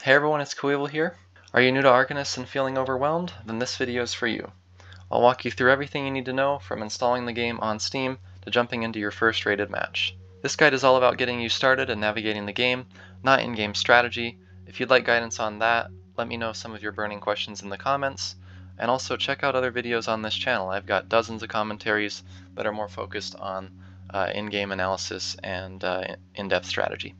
Hey everyone, it's Coeval here. Are you new to Arcanists and feeling overwhelmed? Then this video is for you. I'll walk you through everything you need to know from installing the game on Steam to jumping into your first rated match. This guide is all about getting you started and navigating the game, not in-game strategy. If you'd like guidance on that, let me know some of your burning questions in the comments, and also check out other videos on this channel. I've got dozens of commentaries that are more focused on in-game analysis and in-depth strategy.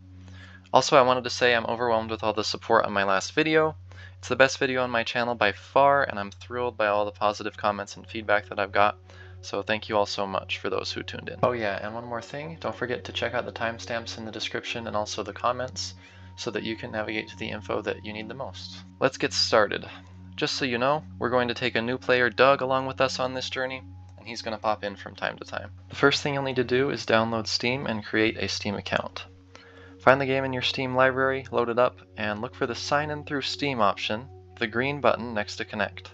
Also, I wanted to say I'm overwhelmed with all the support on my last video. It's the best video on my channel by far, and I'm thrilled by all the positive comments and feedback that I've got. So thank you all so much for those who tuned in. Oh yeah, and one more thing, don't forget to check out the timestamps in the description and also the comments so that you can navigate to the info that you need the most. Let's get started. Just so you know, we're going to take a new player, Doug, along with us on this journey, and he's going to pop in from time to time. The first thing you'll need to do is download Steam and create a Steam account. Find the game in your Steam library, load it up, and look for the Sign In Through Steam option, the green button next to Connect.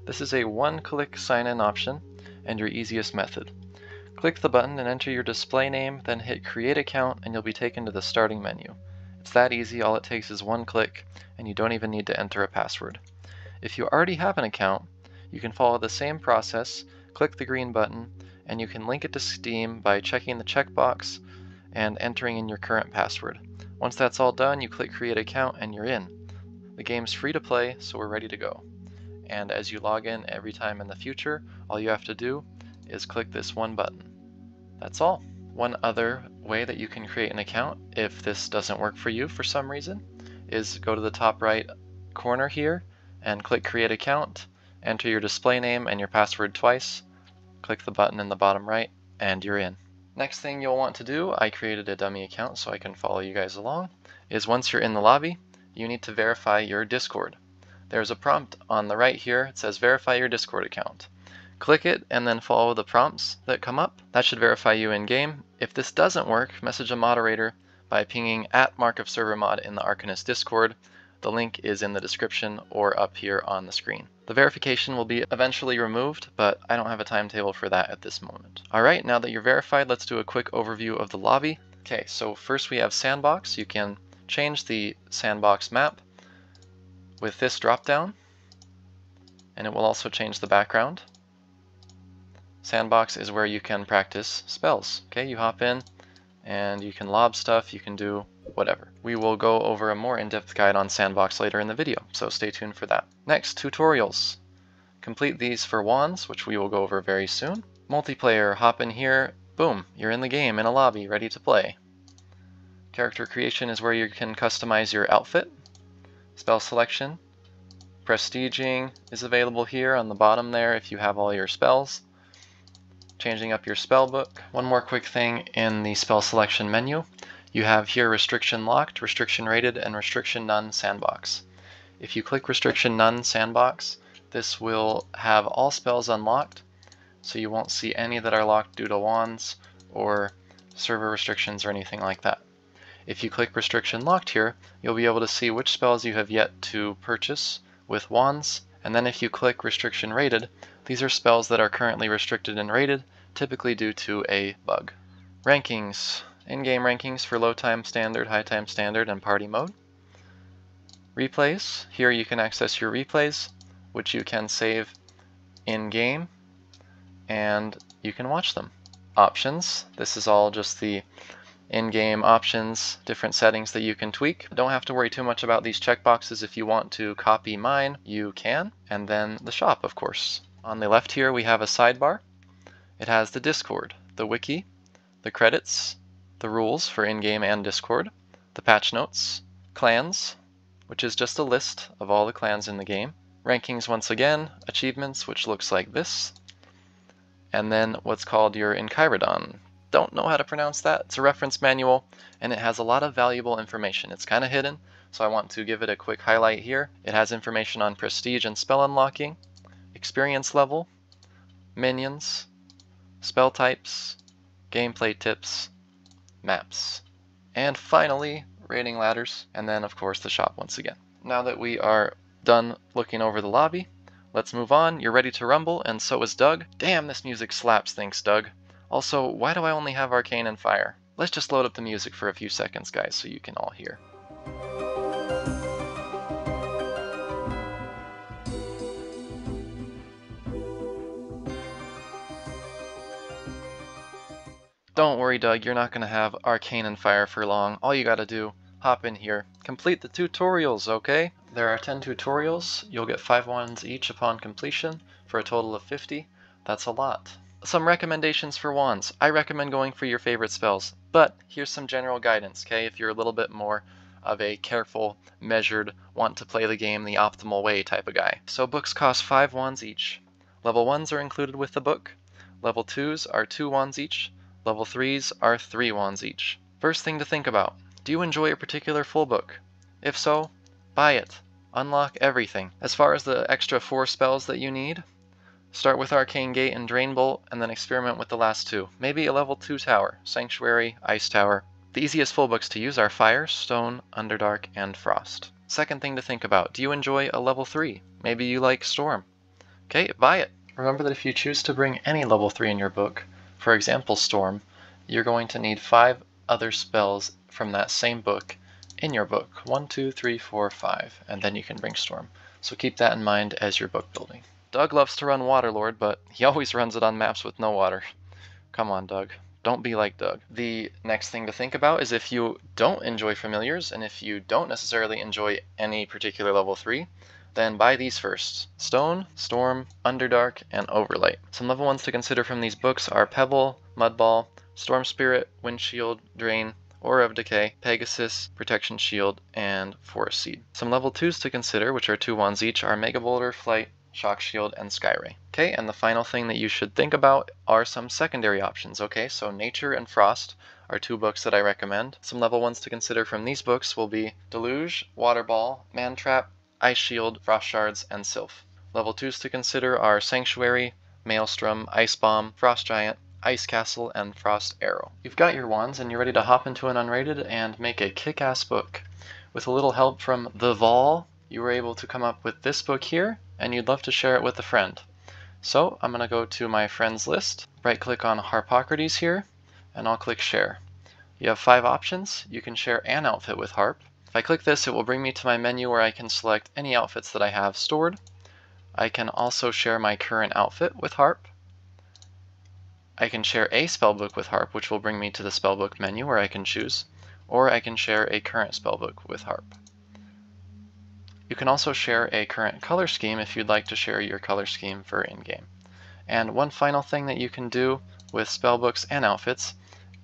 This is a one-click sign-in option and your easiest method. Click the button and enter your display name, then hit Create Account and you'll be taken to the starting menu. It's that easy, all it takes is one click, and you don't even need to enter a password. If you already have an account, you can follow the same process, click the green button, and you can link it to Steam by checking the checkbox and entering in your current password. Once that's all done, you click Create Account and you're in. The game's free to play, so we're ready to go. And as you log in every time in the future, all you have to do is click this one button. That's all. One other way that you can create an account, if this doesn't work for you for some reason, is go to the top right corner here and click Create Account, enter your display name and your password twice, click the button in the bottom right, and you're in. Next thing you'll want to do, I created a dummy account so I can follow you guys along, is once you're in the lobby, you need to verify your Discord. There's a prompt on the right here, it says verify your Discord account. Click it and then follow the prompts that come up. That should verify you in game. If this doesn't work, message a moderator by pinging @markofservermod in the Arcanist Discord. The link is in the description or up here on the screen. The verification will be eventually removed, but I don't have a timetable for that at this moment. Alright, now that you're verified, let's do a quick overview of the lobby. Okay, so first we have Sandbox. You can change the Sandbox map with this drop-down, and it will also change the background. Sandbox is where you can practice spells. Okay, you hop in and you can lob stuff, you can do whatever. We will go over a more in-depth guide on Sandbox later in the video, so stay tuned for that. Next, tutorials. Complete these for wands, which we will go over very soon. Multiplayer, hop in here, boom, you're in the game, in a lobby, ready to play. Character creation is where you can customize your outfit. Spell selection. Prestiging is available here on the bottom there if you have all your spells. Changing up your spell book. One more quick thing in the spell selection menu. You have here Restriction Locked, Restriction Rated, and Restriction None Sandbox. If you click Restriction None Sandbox, this will have all spells unlocked, so you won't see any that are locked due to wands or server restrictions or anything like that. If you click Restriction Locked here, you'll be able to see which spells you have yet to purchase with wands, and then if you click Restriction Rated, these are spells that are currently restricted and rated, typically due to a bug. Rankings. In-game rankings for low time standard, high time standard, and party mode. Replays. Here you can access your replays, which you can save in-game, and you can watch them. Options. This is all just the in-game options, different settings that you can tweak. Don't have to worry too much about these checkboxes. If you want to copy mine, you can. And then the shop, of course. On the left here we have a sidebar. It has the Discord, the wiki, the credits, the rules for in-game and Discord, the patch notes, clans, which is just a list of all the clans in the game, rankings once again, achievements, which looks like this, and then what's called your Encheirodon. Don't know how to pronounce that. It's a reference manual, and it has a lot of valuable information. It's kind of hidden, so I want to give it a quick highlight here. It has information on prestige and spell unlocking, experience level, minions, spell types, gameplay tips, maps, and finally rating ladders, and then of course the shop once again. Now that we are done looking over the lobby, let's move on. You're ready to rumble, and so is Doug. Damn, this music slaps, thanks Doug. Also, why do I only have Arcane and Fire? Let's just load up the music for a few seconds, guys, so you can all hear. Don't worry, Doug, you're not going to have Arcane and Fire for long. All you gotta do, hop in here, complete the tutorials, okay? There are 10 tutorials. You'll get 5 ones each upon completion for a total of 50. That's a lot. Some recommendations for wands. I recommend going for your favorite spells, but here's some general guidance, okay? If you're a little bit more of a careful, measured, want to play the game the optimal way type of guy. So books cost 5 wands each. Level 1s are included with the book. Level 2s are 2 wands each. Level 3s are 3 wands each. First thing to think about, do you enjoy a particular full book? If so, buy it. Unlock everything. As far as the extra 4 spells that you need, start with Arcane Gate and Drain Bolt, and then experiment with the last 2. Maybe a level 2 tower, Sanctuary, Ice Tower. The easiest full books to use are Fire, Stone, Underdark, and Frost. Second thing to think about, do you enjoy a level 3? Maybe you like Storm. Okay, buy it. Remember that if you choose to bring any level 3 in your book, for example Storm, you're going to need 5 other spells from that same book in your book. 1, 2, 3, 4, 5, and then you can bring Storm. So keep that in mind as you're book building. Doug loves to run Waterlord, but he always runs it on maps with no water. Come on, Doug. Don't be like Doug. The next thing to think about is if you don't enjoy familiars, and if you don't necessarily enjoy any particular level 3, then buy these first. Stone, Storm, Underdark, and Overlight. Some level 1s to consider from these books are Pebble, Mudball, Storm Spirit, Windshield, Drain, Aura of Decay, Pegasus, Protection Shield, and Forest Seed. Some level 2s to consider, which are 2 wands each, are Mega Boulder, Flight, Shock Shield, and Skyray. Okay, and the final thing that you should think about are some secondary options. Okay, so Nature and Frost are 2 books that I recommend. Some level 1s to consider from these books will be Deluge, Water Ball, Man Trap, Ice Shield, Frost Shards, and Sylph. Level 2s to consider are Sanctuary, Maelstrom, Ice Bomb, Frost Giant, Ice Castle, and Frost Arrow. You've got your wands and you're ready to hop into an Unrated and make a kick-ass book. With a little help from the Vol, you were able to come up with this book here, and you'd love to share it with a friend. So I'm going to go to my friends list, right-click on Harpocrates here, and I'll click Share. You have 5 options. You can share an outfit with Harp. If I click this, it will bring me to my menu where I can select any outfits that I have stored. I can also share my current outfit with Harp. I can share a spellbook with Harp, which will bring me to the spellbook menu where I can choose, or I can share a current spellbook with Harp. You can also share a current color scheme if you'd like to share your color scheme for in-game. And one final thing that you can do with spellbooks and outfits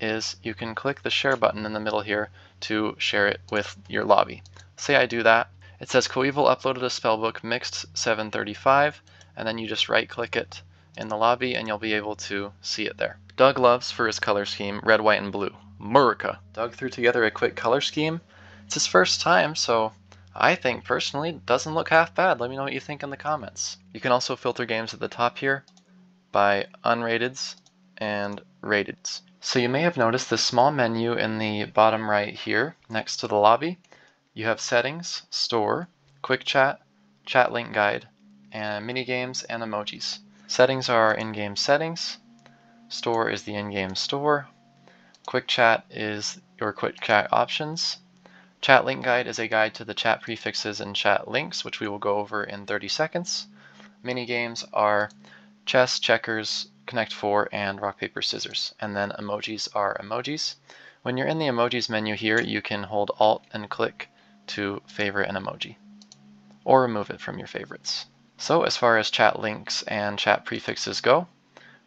is you can click the share button in the middle here to share it with your lobby. Say I do that, it says Coeval uploaded a spellbook mixed 735, and then you just right click it in the lobby and you'll be able to see it there. Doug loves for his color scheme red, white, and blue. Murica. Doug threw together a quick color scheme. It's his first time, so I think personally it doesn't look half bad. Let me know what you think in the comments. You can also filter games at the top here by unrateds and rateds. So you may have noticed this small menu in the bottom right here next to the lobby. You have settings, store, quick chat, chat link guide, and mini games and emojis. Settings are in-game settings, store is the in-game store, quick chat is your quick chat options, chat link guide is a guide to the chat prefixes and chat links, which we will go over in 30 seconds. Mini games are chess, checkers, Connect 4, and rock, paper, scissors. And then emojis are emojis. When you're in the emojis menu here, you can hold Alt and click to favorite an emoji, or remove it from your favorites. So as far as chat links and chat prefixes go,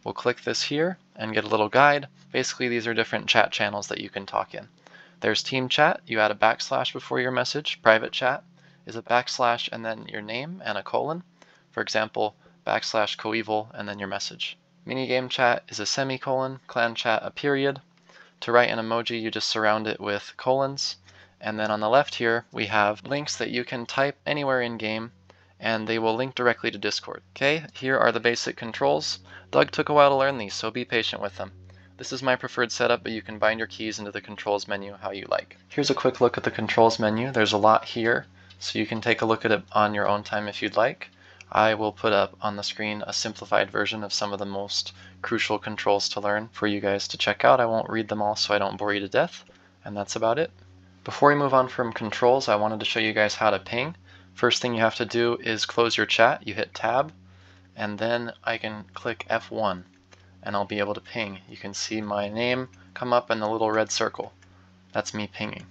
we'll click this here and get a little guide. Basically these are different chat channels that you can talk in. There's team chat, you add a backslash before your message. Private chat is a backslash and then your name and a colon. For example, backslash coeval and then your message. Minigame chat is a semicolon, clan chat a period. To write an emoji you just surround it with colons. And then on the left here we have links that you can type anywhere in game and they will link directly to Discord. Okay, here are the basic controls. Doug took a while to learn these, so be patient with them. This is my preferred setup, but you can bind your keys into the controls menu how you like. Here's a quick look at the controls menu. There's a lot here, so you can take a look at it on your own time if you'd like. I will put up on the screen a simplified version of some of the most crucial controls to learn for you guys to check out. I won't read them all so I don't bore you to death, and that's about it. Before we move on from controls, I wanted to show you guys how to ping. First thing you have to do is close your chat. You hit tab, and then I can click F1. and I'll be able to ping. You can see my name come up in the little red circle. That's me pinging.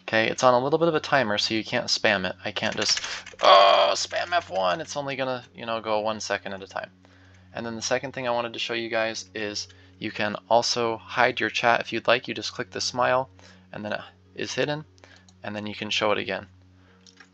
Okay, it's on a little bit of a timer, so you can't spam it. I can't just, oh, spam F1. It's only gonna, go 1 second at a time. And then the second thing I wanted to show you guys is you can also hide your chat if you'd like. You just click the smile, and then it is hidden, and then you can show it again.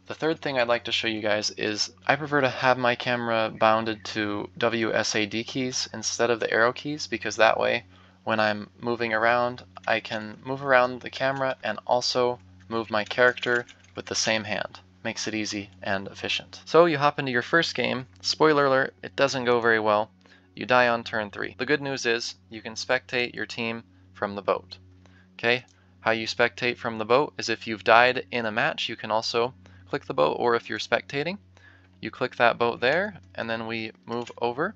The third thing I'd like to show you guys is I prefer to have my camera bounded to WSAD keys instead of the arrow keys, because that way when I'm moving around, I can move around the camera and also move my character with the same hand. Makes it easy and efficient. So you hop into your first game. Spoiler alert, it doesn't go very well. You die on turn 3. The good news is you can spectate your team from the boat. Okay, how you spectate from the boat is if you've died in a match, you can also click the boat, or if you're spectating, you click that boat there, and then we move over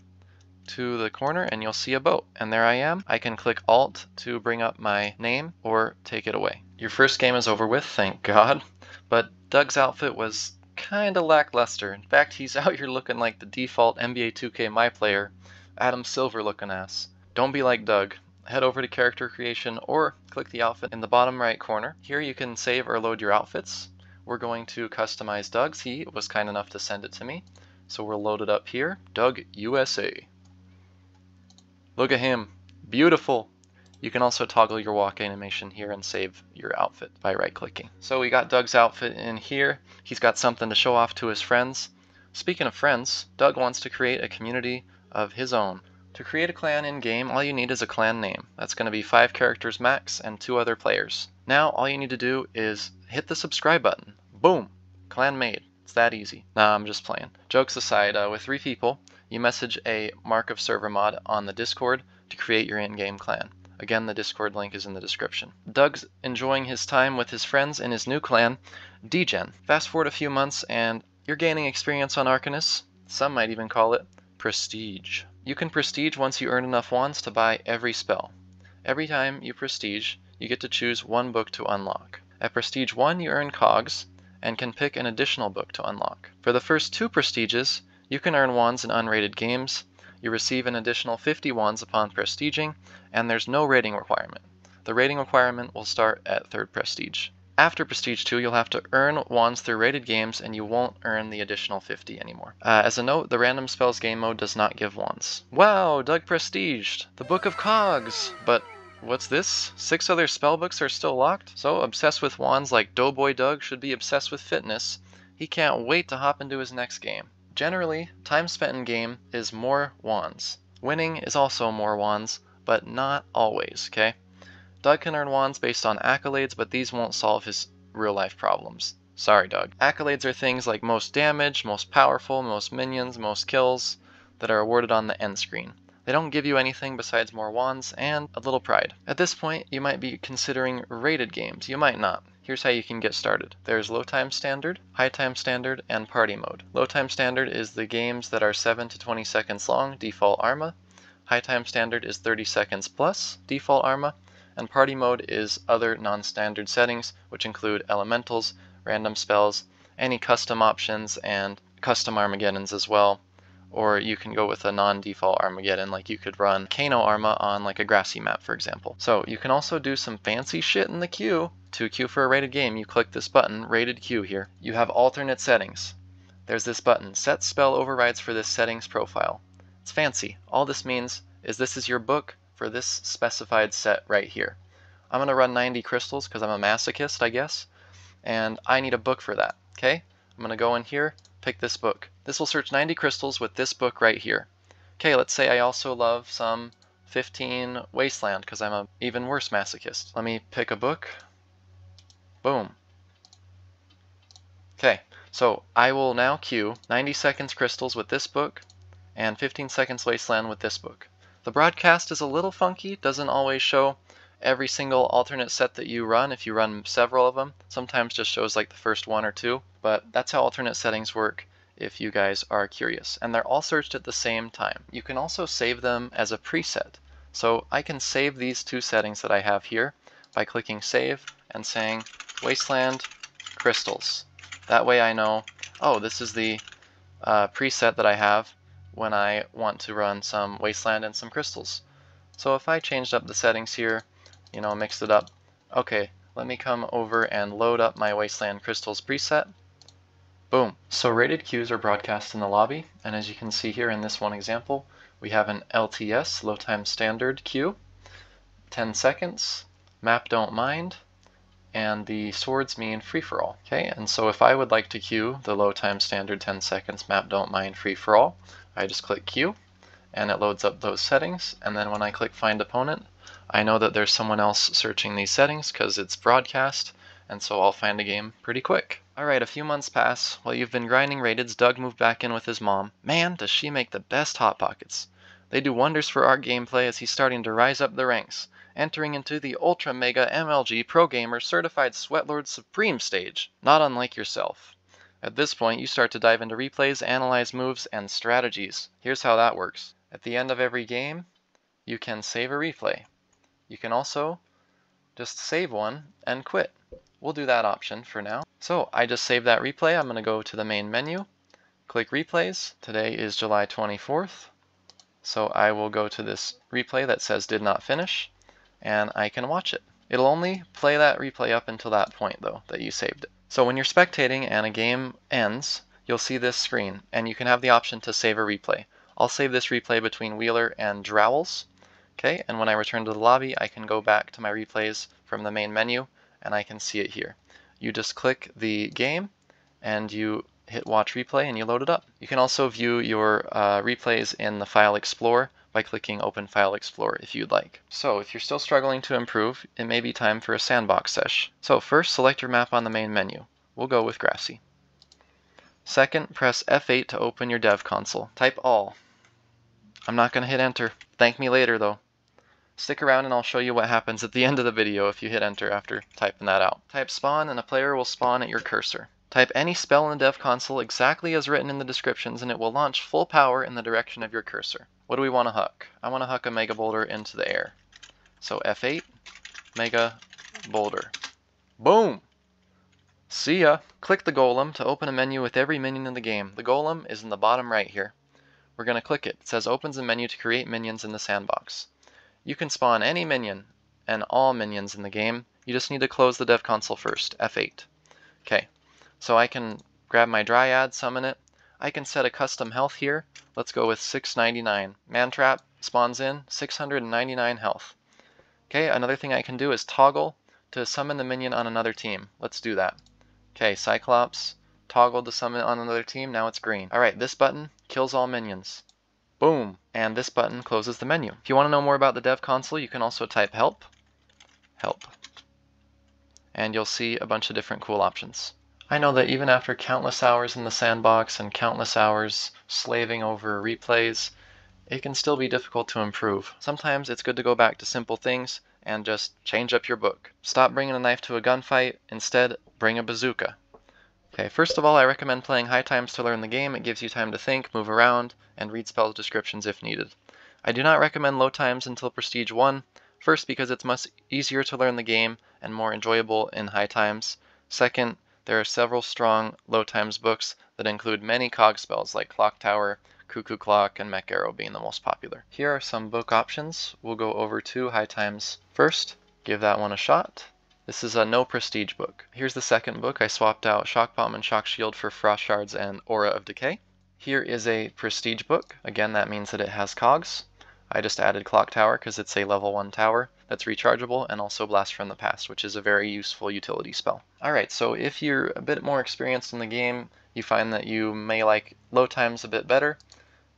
to the corner and you'll see a boat, and there I am. I can click Alt to bring up my name or take it away. Your first game is over with, thank God, but Doug's outfit was kinda lackluster. In fact, he's out here looking like the default NBA 2K My Player, Adam Silver looking ass. Don't be like Doug. Head over to character creation or click the outfit in the bottom right corner. Here you can save or load your outfits. We're going to customize Doug's. He was kind enough to send it to me, so we'll load it up here. Doug USA. Look at him, beautiful. You can also toggle your walk animation here and save your outfit by right clicking. So we got Doug's outfit in here. He's got something to show off to his friends. Speaking of friends, Doug wants to create a community of his own. To create a clan in game, all you need is a clan name. That's going to be 5 characters max and 2 other players. Now all you need to do is hit the subscribe button. Boom, clan made. It's that easy. Nah, I'm just playing. Jokes aside, with 3 people, you message a mark of server mod on the Discord to create your in-game clan. Again, the Discord link is in the description. Doug's enjoying his time with his friends in his new clan, Degen. Fast forward a few months and you're gaining experience on Arcanists. Some might even call it prestige. You can prestige once you earn enough wands to buy every spell. Every time you prestige, you get to choose 1 book to unlock. At prestige 1, you earn cogs and can pick an additional book to unlock. For the first 2 prestiges, you can earn wands in unrated games. You receive an additional 50 wands upon prestiging, and there's no rating requirement. The rating requirement will start at 3rd prestige. After prestige 2, you'll have to earn wands through rated games, and you won't earn the additional 50 anymore. As a note, the random spells game mode does not give wands. Wow, Doug prestiged! The Book of Cogs! But what's this? 6 other spellbooks are still locked? So, obsessed with wands like Doughboy Doug should be obsessed with fitness. He can't wait to hop into his next game. Generally, time spent in game is more wands. Winning is also more wands, but not always, okay? Doug can earn wands based on accolades, but these won't solve his real-life problems. Sorry, Doug. Accolades are things like most damage, most powerful, most minions, most kills that are awarded on the end screen. They don't give you anything besides more wands and a little pride. At this point, you might be considering rated games. You might not. Here's how you can get started. There's low time standard, high time standard, and party mode. Low time standard is the games that are 7 to 20 seconds long, default ARMA. High time standard is 30 seconds plus, default ARMA. And party mode is other non-standard settings, which include elementals, random spells, any custom options, and custom Armageddons as well. Or you can go with a non-default Armageddon, like you could run Kano Arma on like a grassy map, for example. So you can also do some fancy shit in the queue. To queue for a rated game, you click this button, Rated Queue here. You have alternate settings. There's this button, Set Spell Overrides for this settings profile. It's fancy. All this means is this is your book for this specified set right here. I'm going to run 90 crystals because I'm a masochist, I guess, and I need a book for that, okay? I'm going to go in here, pick this book. This will search 90 crystals with this book right here. Okay, let's say I also love some 15 Wasteland because I'm an even worse masochist. Let me pick a book. Boom. Okay, so I will now queue 90 seconds crystals with this book and 15 seconds Wasteland with this book. The broadcast is a little funky, doesn't always show every single alternate set that you run if you run several of them. Sometimes just shows like the first 1 or 2, but that's how alternate settings work if you guys are curious. And they're all searched at the same time. You can also save them as a preset. So I can save these 2 settings that I have here by clicking save and saying Wasteland Crystals. That way I know, oh, this is the preset that I have when I want to run some Wasteland and some Crystals. So if I changed up the settings here, mixed it up, okay, let me come over and load up my Wasteland Crystals preset. Boom. So rated queues are broadcast in the lobby, and as you can see here in this one example, we have an LTS, low time standard queue, 10 seconds, map don't mind, and the swords mean free-for-all. Okay, and so if I would like to queue the low time standard 10 seconds, map don't mind, free-for-all, I just click queue, and it loads up those settings, and then when I click find opponent, I know that there's someone else searching these settings because it's broadcast, and so I'll find a game pretty quick. Alright, a few months pass. While you've been grinding rateds, Doug moved back in with his mom. Man, does she make the best Hot Pockets. They do wonders for our gameplay as he's starting to rise up the ranks, entering into the Ultra Mega MLG Pro Gamer Certified Sweatlord Supreme stage, not unlike yourself. At this point, you start to dive into replays, analyze moves, and strategies. Here's how that works. At the end of every game, you can save a replay. You can also just save one and quit. We'll do that option for now. So I just saved that replay. I'm going to go to the main menu, click replays. Today is July 24th. So I will go to this replay that says did not finish, and I can watch it. It'll only play that replay up until that point though, that you saved it. So when you're spectating and a game ends, you'll see this screen, and you can have the option to save a replay. I'll save this replay between Wheeler and Drowels. Okay, and when I return to the lobby, I can go back to my replays from the main menu, and I can see it here. You just click the game, and you hit watch replay, and you load it up. You can also view your replays in the File Explorer by clicking Open File Explorer if you'd like. So if you're still struggling to improve, it may be time for a Sandbox sesh. So first, select your map on the main menu. We'll go with Grassy. Second, press F8 to open your dev console. Type all. I'm not going to hit enter. Thank me later though. Stick around and I'll show you what happens at the end of the video if you hit enter after typing that out. Type spawn and a player will spawn at your cursor. Type any spell in the dev console exactly as written in the descriptions and it will launch full power in the direction of your cursor. What do we want to huck? I want to huck a Mega Boulder into the air. So F8, Mega Boulder. Boom! See ya! Click the golem to open a menu with every minion in the game. The golem is in the bottom right here. We're going to click it. It says opens a menu to create minions in the sandbox. You can spawn any minion and all minions in the game. You just need to close the dev console first, F8. Okay, so I can grab my Dryad, summon it. I can set a custom health here. Let's go with 699. Mantrap spawns in, 699 health. Okay, another thing I can do is toggle to summon the minion on another team. Let's do that. Okay, Cyclops, toggle to summon on another team, now it's green. Alright, this button kills all minions. Boom! And this button closes the menu. If you want to know more about the dev console, you can also type help, and you'll see a bunch of different cool options. I know that even after countless hours in the sandbox and countless hours slaving over replays, it can still be difficult to improve. Sometimes it's good to go back to simple things and just change up your book. Stop bringing a knife to a gunfight, instead bring a bazooka. Okay, first of all, I recommend playing high times to learn the game. It gives you time to think, move around, and read spell descriptions if needed. I do not recommend low times until Prestige 1, first because it's much easier to learn the game and more enjoyable in high times. Second, there are several strong low times books that include many cog spells like Clock Tower, Cuckoo Clock, and Mech Arrow being the most popular. Here are some book options. We'll go over to high times first. Give that one a shot. This is a no prestige book. Here's the second book. I swapped out Shock Bomb and Shock Shield for Frost Shards and Aura of Decay. Here is a prestige book. Again, that means that it has cogs. I just added Clock Tower because it's a level 1 tower that's rechargeable, and also Blast from the Past, which is a very useful utility spell. Alright, so if you're a bit more experienced in the game, you find that you may like low times a bit better,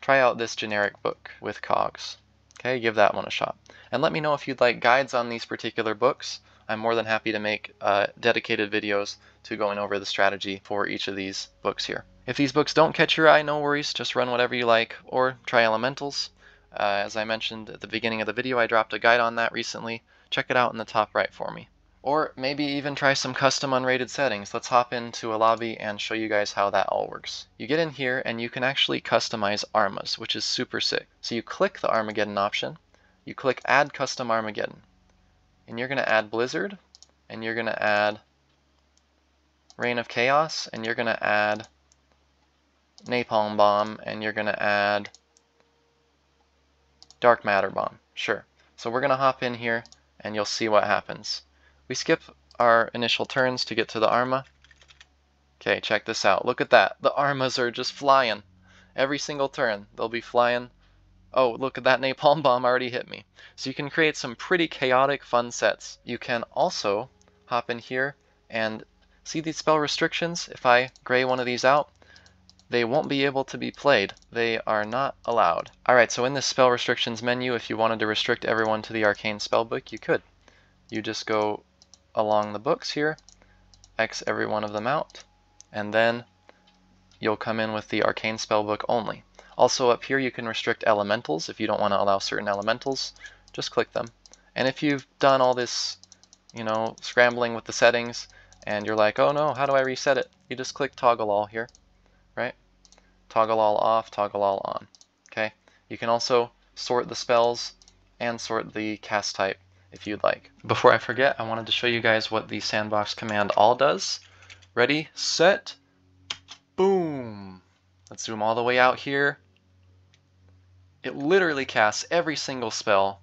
try out this generic book with cogs. Okay, give that one a shot. And let me know if you'd like guides on these particular books. I'm more than happy to make dedicated videos to going over the strategy for each of these books here. If these books don't catch your eye, no worries, just run whatever you like, or try Elementals. As I mentioned at the beginning of the video, I dropped a guide on that recently. Check it out in the top right for me. Or maybe even try some custom unrated settings. Let's hop into a lobby and show you guys how that all works. You get in here and you can actually customize Armas, which is super sick. So you click the Armageddon option, you click Add Custom Armageddon, and you're going to add Blizzard, and you're going to add Reign of Chaos, and you're going to add Napalm Bomb, and you're going to add Dark matter bomb, sure. So we're going to hop in here and you'll see what happens. We skip our initial turns to get to the Arma. Okay, check this out. Look at that. The Armas are just flying. Every single turn, they'll be flying. Oh, look at that napalm bomb already hit me. So you can create some pretty chaotic, fun sets. You can also hop in here and see these spell restrictions. If I gray one of these out, they won't be able to be played. They are not allowed. Alright, so in this spell restrictions menu, if you wanted to restrict everyone to the Arcane Spellbook, you could. You just go along the books here, X every one of them out, and then you'll come in with the Arcane Spellbook only. Also up here you can restrict elementals. If you don't want to allow certain elementals, just click them. And if you've done all this, scrambling with the settings, and you're like, oh no, how do I reset it? You just click toggle all here, right? Toggle all off, toggle all on. Okay. You can also sort the spells and sort the cast type if you'd like. Before I forget, I wanted to show you guys what the Sandbox command all does. Ready, set, boom. Let's zoom all the way out here. It literally casts every single spell.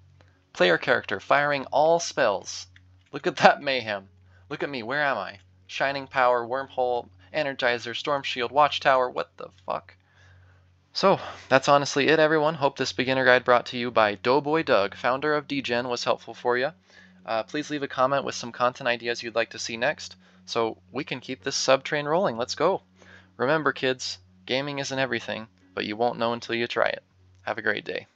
Player character firing all spells. Look at that mayhem. Look at me, where am I? Shining Power, Wormhole, Energizer, Storm Shield, Watchtower, what the fuck? So, that's honestly it, everyone. Hope this beginner guide brought to you by Doughboy Doug, founder of DGen, was helpful for you. Please leave a comment with some content ideas you'd like to see next, so we can keep this sub-train rolling. Let's go. Remember, kids, gaming isn't everything, but you won't know until you try it. Have a great day.